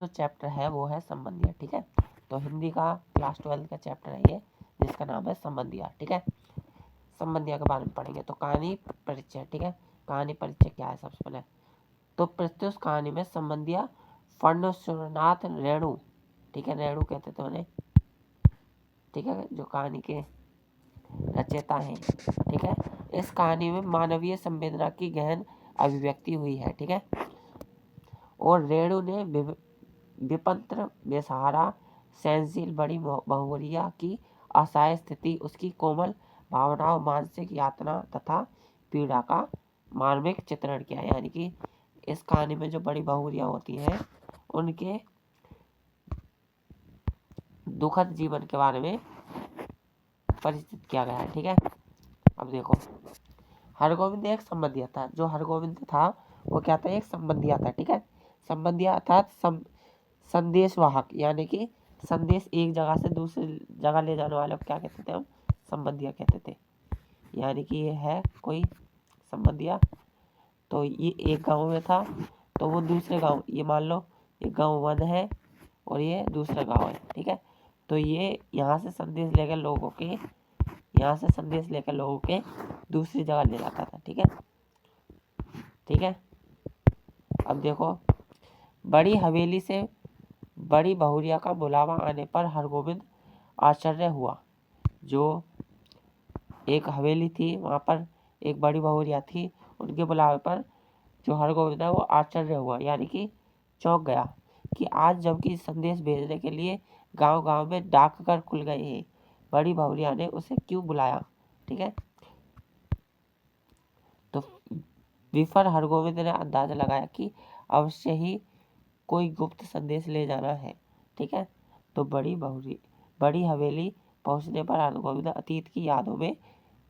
जो चैप्टर है वो है संबंधियाँ। ठीक है, तो हिंदी का क्लास 12 का चैप्टर है ये, जिसका नाम है संबंधियाँ। ठीक है, संबंधियाँ के बारे में पढ़ेंगे। तो कहानी परिचय। ठीक है, कहानी परिचय क्या है सबसे पहले। तो प्रत्युष कहानी में संबंधियाँ फणीश्वरनाथ रेणु, ठीक है, रेणु कहते थे उन्हें, ठीक है, जो कहानी के रचयिता हैं। ठीक है, इस कहानी में मानवीय संवेदना की गहन अभिव्यक्ति हुई है। ठीक है, और रेणु ने विपत्र बेसहारा सहनशील बड़ी बहुवरिया की असहाय स्थिति, उसकी कोमल भावनाओं, मानसिक यातना तथा पीड़ा का मार्मिक चित्रण किया। यानी कि इस कहानी में जो बड़ी बहुवरिया होती हैं उनके दुखद जीवन के बारे में परिचित किया गया है। ठीक है, अब देखो, हरगोविंद एक संबंधिया था। जो हरगोविंद था वो क्या था, एक संबंधिया था। ठीक है, संबंधिया अर्थात संदेश वाहक, यानी कि संदेश एक जगह से दूसरी जगह ले जाने वाले को क्या कहते थे, हम संबंधिया कहते थे। यानी कि ये है कोई संबंधिया, तो ये एक गांव में था, तो वो दूसरे गांव, ये मान लो एक गांव 1 है और ये दूसरा गांव है। ठीक है, तो ये यहाँ से संदेश लेकर लोगों के दूसरी जगह ले जाता था। ठीक है, ठीक है, अब देखो, बड़ी हवेली से बड़ी बहुरिया का बुलावा आने पर हरगोविंद आश्चर्य हुआ। जो एक हवेली थी वहाँ पर एक बड़ी बहुरिया थी, उनके बुलावे पर जो हरगोविंद है वो आश्चर्य हुआ, यानी कि चौंक गया कि आज जबकि संदेश भेजने के लिए गांव गांव में डाकघर खुल गए हैं, बड़ी बहुरिया ने उसे क्यों बुलाया। ठीक है, तो विफर हरगोविंद ने अंदाजा लगाया कि अवश्य ही कोई गुप्त संदेश ले जाना है। ठीक है, तो बड़ी हवेली पहुंचने पर हरगोविंद अतीत की यादों में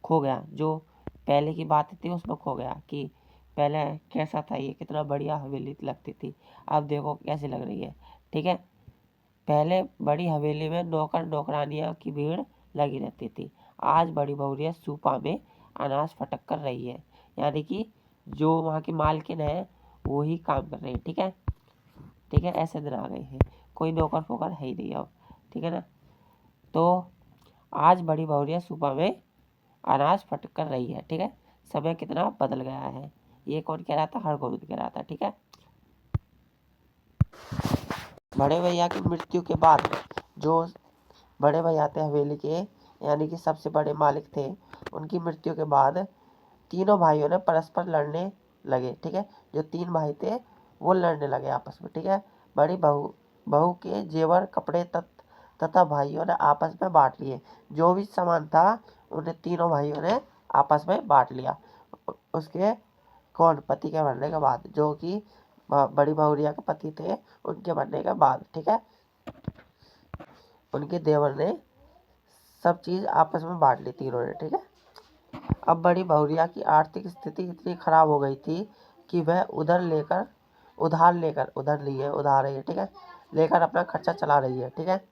खो गया। जो पहले की बात थी उसमें खो गया कि पहले कैसा था, ये कितना बढ़िया हवेली लगती थी, अब देखो कैसी लग रही है। ठीक है, पहले बड़ी हवेली में नौकर नौकरानियां की भीड़ लगी रहती थी, आज बड़ी बहुरिया सूपा में अनाज फटक कर रही है। यानी कि जो वहाँ की मालकिन है वो ही काम कर रही है। ठीक है, ठीक है, ऐसे दिन आ गए हैं, कोई नौकर फोकर है ही नहीं अब। ठीक है ना, तो आज बड़ी बहुरिया सूपा में अनाज फटक कर रही है। ठीक है, समय कितना बदल गया है, ये कौन कह रहा था, हरगोविंद कह रहा था। ठीक है, बड़े भैया की मृत्यु के बाद जो बड़े भैया थे हवेली के, यानी कि सबसे बड़े मालिक थे, उनकी मृत्यु के बाद तीनों भाइयों ने परस्पर लड़ने लगे। ठीक है, जो 3 भाई थे वो लड़ने लगे आपस में। ठीक है, बड़ी बहू के जेवर कपड़े तथा भाइयों ने आपस में बांट लिए। जो भी सामान था उन्हें तीनों भाइयों ने आपस में बांट लिया। उसके कौन, पति के मरने के बाद, जो कि बड़ी बहुरिया के पति थे, उनके मरने के बाद। ठीक है, उनके देवर ने सब चीज़ आपस में बांट ली तीनों ने। ठीक है, अब बड़ी बहुरिया की आर्थिक स्थिति इतनी खराब हो गई थी कि वह उधार है, ठीक है, लेकर अपना खर्चा चला रही है। ठीक है,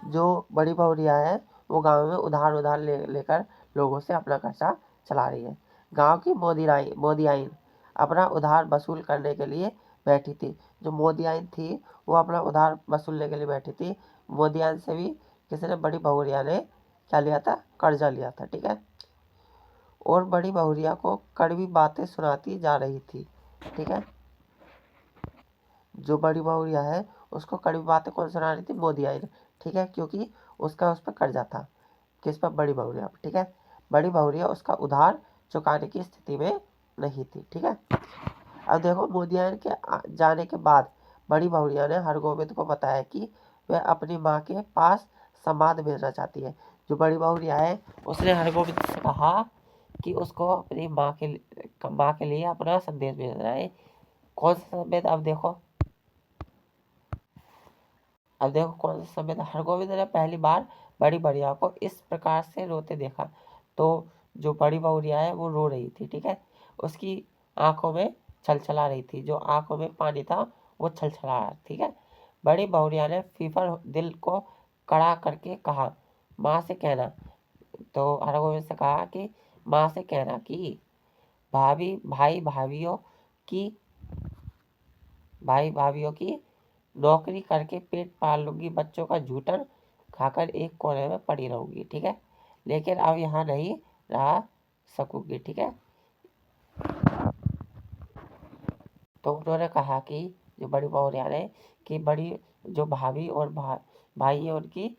जो बड़ी बहुरिया है वो गांव में उधार लेकर लोगों से अपना खर्चा चला रही है। गांव की मोदी आइन अपना उधार वसूल करने के लिए बैठी थी। जो मोदी आइन थी वो अपना उधार वसूलने के लिए बैठी थी। मोदी आइन से भी किसी ने, बड़ी बहुरिया ने क्या लिया था, कर्जा लिया था। ठीक है, और बड़ी बहुरिया को कड़वी बातें सुनाती जा रही थी। ठीक है, जो बड़ी बहुरिया है उसको कड़वी बातें कौन सुना रही थी, मोदी आई। ठीक है, क्योंकि उसका उस पर कर्जा था, किस पर, बड़ी बहुरिया। ठीक है, बड़ी बहुरिया उसका उधार चुकाने की स्थिति में नहीं थी। ठीक है, अब देखो, मोदी आई के जाने के बाद बड़ी बहुरिया ने हरगोविंद को बताया कि वह अपनी माँ के पास संवाद भेजना चाहती है। जो बड़ी बहुरिया है उसने हरगोविंद से कहा कि उसको अपनी माँ के लिए अपना संदेश भेजना है। कौन सा संदेश, अब देखो कौन सा संदेश। हरगोविंद ने पहली बार बड़ी बढ़िया को इस प्रकार से रोते देखा। तो जो बड़ी बहुरिया है वो रो रही थी। ठीक है, उसकी आंखों में छलछला रही थी, जो आंखों में पानी था वो छलछला रहा। ठीक है, बड़ी बहुरिया ने फीफर दिल को कड़ा करके कहा, माँ से कहना, तो हरगोविंद से कहा कि माँ से कहना कि भाई भाइयों की नौकरी करके पेट पाल लूंगी, बच्चों का जूठन खाकर एक कोने में पड़ी रहूंगी, ठीक है, लेकिन अब यहाँ नहीं रह सकूंगी, ठीक है। तो उन्होंने कहा कि जो बड़ी बहुरिया ने कि बड़ी जो भाभी और भाई है उनकी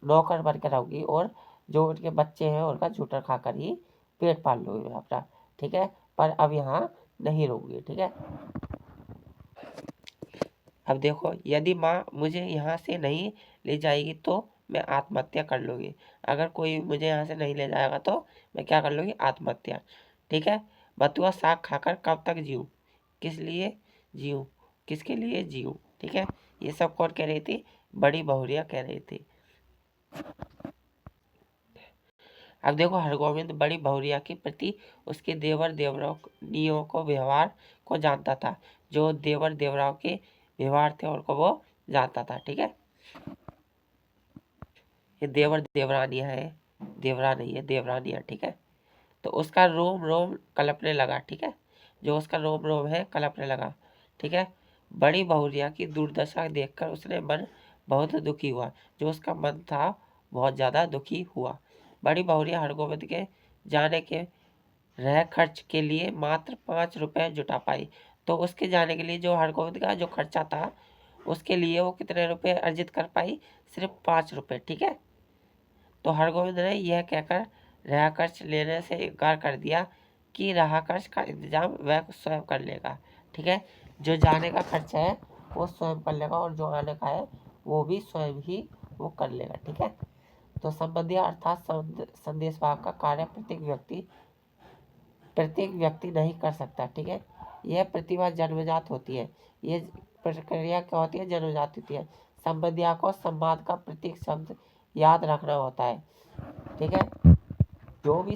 नौकर बन कर रहूंगी और जो उनके बच्चे हैं उनका जूठन खाकर ही पेट पाल लूंगी मैं अपना, ठीक है, पर अब यहाँ नहीं रहूंगी, ठीक है। अब देखो, यदि माँ मुझे यहाँ से नहीं ले जाएगी तो मैं आत्महत्या कर लूँगी। अगर कोई मुझे यहाँ से नहीं ले जाएगा तो मैं क्या कर लूँगी? आत्महत्या, ठीक है। बथुआ साग खाकर कब तक जीऊँ, किस लिए जीऊँ, किसके लिए जीऊँ, ठीक है। ये सब कौन कह रही थी? बड़ी बहुरिया कह रही थी। अब देखो, हरगोविंद बड़ी बहुरिया के प्रति उसके देवर देवरानियों को व्यवहार को जानता था। जो देवर देवराव के व्यवहार थे उनको वो जानता था, ठीक है। ये देवर देवरानियां है, देवरा नहीं है, देवरानियां, ठीक है। तो उसका रोम रोम कलपने लगा, ठीक है, जो उसका रोम रोम है कलपने लगा, ठीक है। बड़ी बहुरिया की दुर्दशा देखकर उसने मन बहुत दुखी हुआ, जो उसका मन था बहुत ज़्यादा दुखी हुआ। बड़ी बहुरिया हरगोविंद के जाने के रह खर्च के लिए मात्र 5 रुपए जुटा पाई। तो उसके जाने के लिए जो हरगोविंद का जो खर्चा था उसके लिए वो कितने रुपए अर्जित कर पाई? सिर्फ 5 रुपए, ठीक है। तो हरगोविंद ने यह कहकर रहा खर्च लेने से इनकार कर दिया कि रहा खर्च का इंतजाम वह स्वयं कर लेगा, ठीक है। जो जाने का खर्च है वो स्वयं कर लेगा और जो आने का है वो भी स्वयं ही वो कर लेगा, ठीक है। तो संबंधिया अर्थात संदेशवाहक का कार्य प्रत्येक व्यक्ति नहीं कर सकता, ठीक है। यह प्रतिभा जन्मजात होती है। ये प्रक्रिया क्या होती है? जन्मजात होती है। संबंधिया को संवाद का प्रत्येक शब्द याद रखना होता है, ठीक है। जो भी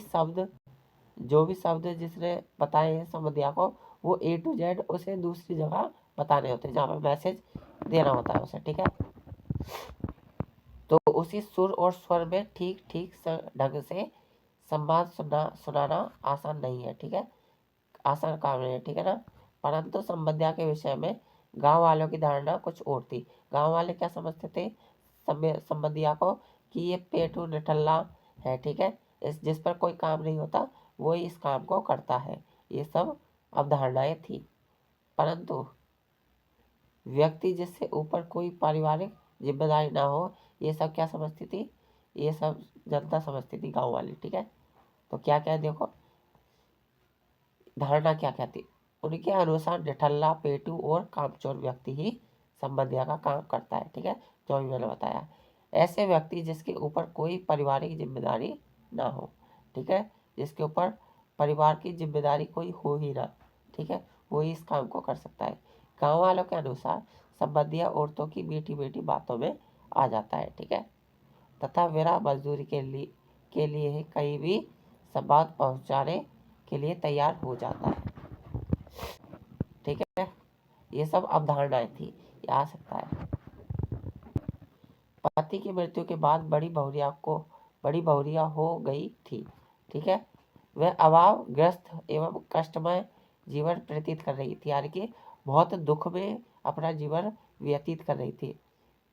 शब्द जिसने बताए हैं संबंधिया को, वो A to Z उसे दूसरी जगह बताने होते हैं जहाँ पर मैसेज देना होता है उसे, ठीक है। तो उसी सुर और स्वर में ठीक ठीक ढंग से संवाद सुनाना आसान नहीं है, ठीक है, आसान काम नहीं है, ठीक है ना। परंतु संबंधिया के विषय में गांव वालों की धारणा कुछ और थी। गांव वाले क्या समझते थे संबंधिया को? कि ये पेटू निठल्ला है, ठीक है, जिस पर कोई काम नहीं होता वही इस काम को करता है। ये सब अवधारणाएं थी। परंतु व्यक्ति जिससे ऊपर कोई पारिवारिक जिम्मेदारी ना हो, ये सब क्या समझती थी? ये सब जनता समझती थी, गांव वाली, ठीक है। तो क्या क्या है देखो, धारणा क्या क्या थी उनके अनुसार? निठल्ला, पेटू और कामचोर व्यक्ति ही संबंधिया का काम करता है, ठीक है, जो भी मैंने बताया। ऐसे व्यक्ति जिसके ऊपर कोई पारिवारिक जिम्मेदारी ना हो, ठीक है, जिसके ऊपर परिवार की जिम्मेदारी कोई हो ही ना, ठीक है, वही इस काम को कर सकता है। गाँव वालों के अनुसार संबंधिया औरतों की मीठी मीठी बातों में आ जाता है, ठीक है, तथा मेरा मजदूरी के लिए ही कहीं भी संवाद पहुंचाने के लिए तैयार हो जाता है, ठीक है। ये सब अवधारणाएं थी, ये आ सकता है। पति की मृत्यु के बाद बड़ी बहुरिया हो गई थी, ठीक है। वह अभावग्रस्त एवं कष्टमय जीवन व्यतीत कर रही थी, यानी कि बहुत दुख में अपना जीवन व्यतीत कर रही थी,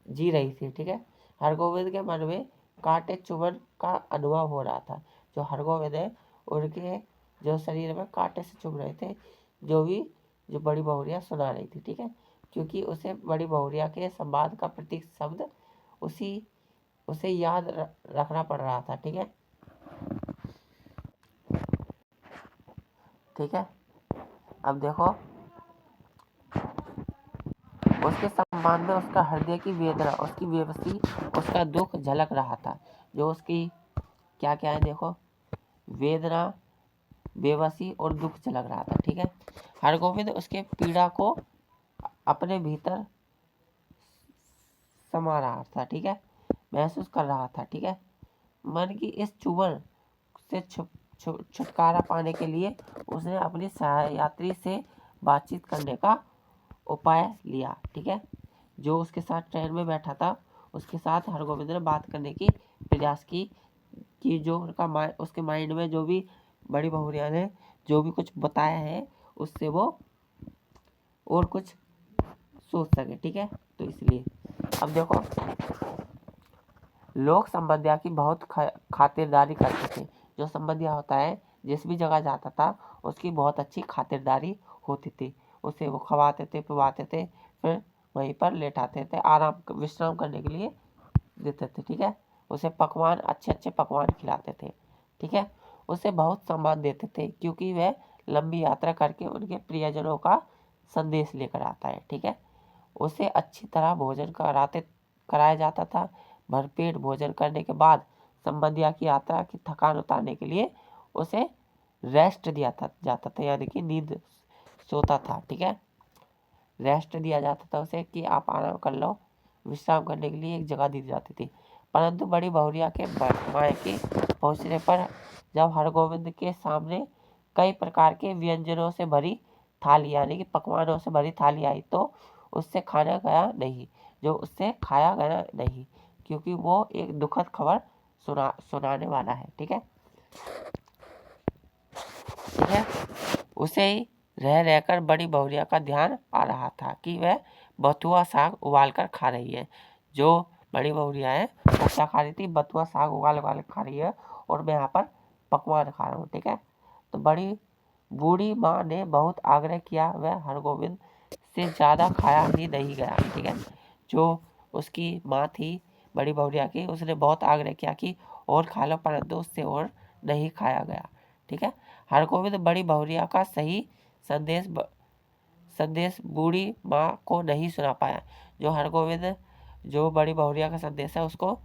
जी रही थी, ठीक है। हरगोविंद के मन में कांटे चुभन का अनुभव हो रहा था। जो हरगोविंद है उनके जो शरीर में कांटे से चुभ रहे थे, जो बड़ी बहुरिया सुना रही थी, ठीक है, क्योंकि उसे बड़ी बहुरिया के संवाद का प्रत्येक शब्द उसे याद रखना पड़ रहा था, ठीक है, ठीक है। अब देखो, उसके संबंध में उसका हृदय की वेदना, उसकी बेबसी, उसका दुख झलक रहा था। जो उसकी क्या क्या है देखो, वेदना, बेबसी और दुख झलक रहा था, ठीक है। हरगोविंद उसके पीड़ा को अपने भीतर समा रहा था, ठीक है, महसूस कर रहा था, ठीक है। मन की इस चुभन से छुटकारा पाने के लिए उसने अपनी सहयात्री से बातचीत करने का उपाय लिया, ठीक है। जो उसके साथ ट्रेन में बैठा था उसके साथ हरगोविंद ने बात करने की प्रयास की कि जो उसके माइंड में जो भी बड़ी बहुरिया ने जो भी कुछ बताया है उससे वो और कुछ सोच सके, ठीक है। तो इसलिए अब देखो, लोग संबंधिया की बहुत खातिरदारी करते थे। जो संबंधिया होता है जिस भी जगह जाता था उसकी बहुत अच्छी खातिरदारी होती थी। उसे वो खवाते थे, पिवाते थे, फिर वहीं पर लेटाते थे, आराम विश्राम करने के लिए देते थे, ठीक है। उसे पकवान, अच्छे अच्छे पकवान खिलाते थे, ठीक है। उसे बहुत सम्मान देते थे क्योंकि वह लंबी यात्रा करके उनके प्रियजनों का संदेश लेकर आता है, ठीक है। उसे अच्छी तरह भोजन कराया जाता था। भरपेट भोजन करने के बाद संबंधिया की यात्रा की थकान उतारने के लिए उसे रेस्ट जाता था, यानी कि नींद सोता था, ठीक है। रेस्ट दिया जाता था उसे कि आप आराम कर लो। विश्राम करने के लिए एक जगह दी जाती थी। परंतु बड़ी बहुरिया के मायके पहुंचने पर जब हरगोविंद के सामने कई प्रकार के व्यंजनों से भरी थाली, यानी कि पकवानों से भरी थाली आई तो उससे खाया गया नहीं, क्योंकि वो एक दुखद खबर सुनाने वाला है, ठीक है। उसे ही रह रहकर बड़ी बहुरिया का ध्यान आ रहा था कि वह बथुआ साग उबाल कर खा रही है। जो बड़ी बहुरिया है वो क्या खा रही थी, बथुआ साग उबाल उबाल खा रही है, और मैं यहाँ पर पकवान खा रहा हूँ, ठीक है। तो बड़ी बूढ़ी माँ ने बहुत आग्रह किया, वह हरगोविंद से ज़्यादा खाया ही नहीं गया, ठीक है। जो उसकी माँ थी बड़ी बहुरिया की, उसने बहुत आग्रह किया कि और खा लो, परंतु उससे और नहीं खाया गया, ठीक है। हरगोविंद बड़ी बहुरिया का सही संदेश बूढ़ी माँ को नहीं सुना पाया। जो बड़ी बहुरिया का संदेश है उसको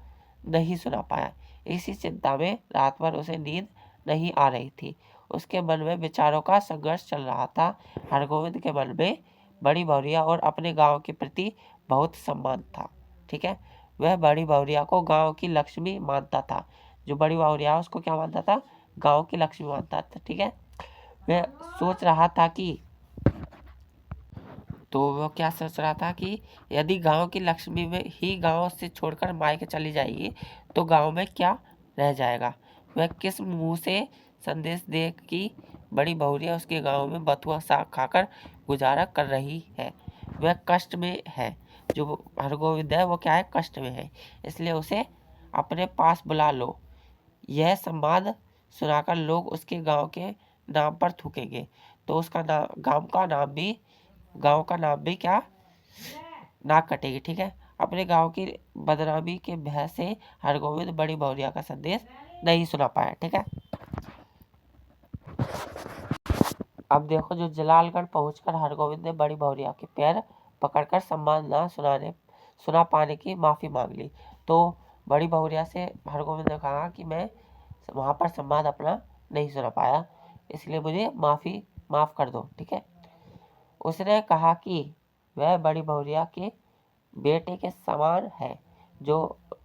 नहीं सुना पाया। इसी चिंता में रात भर उसे नींद नहीं आ रही थी। उसके मन में विचारों का संघर्ष चल रहा था। हरगोविंद के मन में बड़ी बहुरिया और अपने गांव के प्रति बहुत सम्मान था, ठीक है। वह बड़ी बहुरिया को गांव की लक्ष्मी मानता था। जो बड़ी बहुरिया उसको क्या मानता था, गांव की लक्ष्मी मानता था, ठीक है। वह सोच रहा था कि वो क्या सोच रहा था कि यदि गांव की लक्ष्मी में ही गांव से छोड़कर मायके चली जाएगी तो गांव में क्या रह जाएगा। वह किस मुंह से संदेश दे कि बड़ी बहुरिया उसके गांव में बथुआ साग खाकर गुजारा कर रही है। वह कष्ट में है। जो हरगोविंद है वो क्या है, कष्ट में है, इसलिए उसे अपने पास बुला लो। यह संवाद सुनाकर लोग उसके गांव के नाम पर थूकेंगे तो उसका गांव का नाम भी क्या नाक कटेगी, ठीक है। अपने गांव की बदनामी के भय से हरगोविंद बड़ी बहुरिया का संदेश नहीं सुना पाया, ठीक है। अब देखो, जो जलालगढ़ पहुंचकर हरगोविंद ने बड़ी बहुरिया के पैर पकड़कर सम्मान ना सुना पाने की माफी मांग ली। तो बड़ी बहुरिया से हरगोविंद ने कहा कि मैं वहां पर संवाद अपना नहीं सुना पाया, इसलिए मुझे माफ कर दो, ठीक है। उसने कहा कि वह बड़ी बहुरिया के बेटे के समान है। जो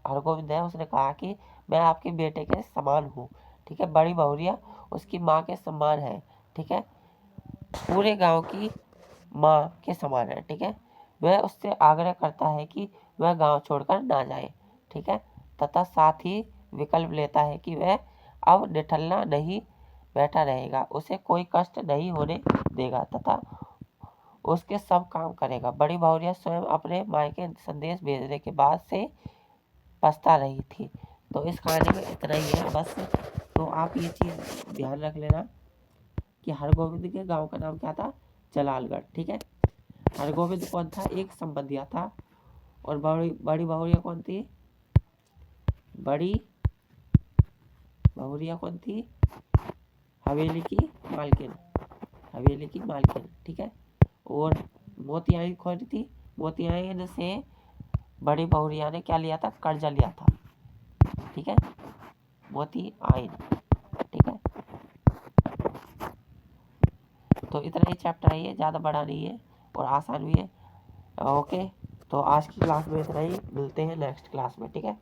हरगोविंद है उसने कहा कि मैं आपके बेटे के समान हूँ, ठीक है। बड़ी बहुरिया उसकी माँ के समान है, ठीक है, पूरे गांव की माँ के समान है, ठीक है। वह उससे आग्रह करता है कि वह गांव छोड़कर ना जाए, ठीक है, तथा साथ ही विकल्प लेता है कि वह अब निठल्ला नहीं बैठा रहेगा, उसे कोई कष्ट नहीं होने देगा तथा उसके सब काम करेगा। बड़ी बहुरिया स्वयं अपने मायके संदेश भेजने के बाद से पछता रही थी। तो इस कहानी में इतना ही है बस। तो आप ये चीज़ ध्यान रख लेना कि हरगोविंद के गांव का नाम क्या था, जलालगढ़, ठीक है। हरगोविंद कौन था, एक संबंधिया था, और बड़ी बहुरिया कौन थी, बड़ी बहुरिया कौन थी, हवेली की मालकिन, ठीक है। और मोतियाई कौन थी, मोतियाई से बड़ी बहुरिया ने क्या लिया था, कर्जा लिया था, ठीक है, मोती आइन, ठीक है। तो इतना ही चैप्टर है, ये ज़्यादा बड़ा नहीं है और आसान भी है। ओके, तो आज की क्लास में इतना ही, मिलते हैं नेक्स्ट क्लास में, ठीक है।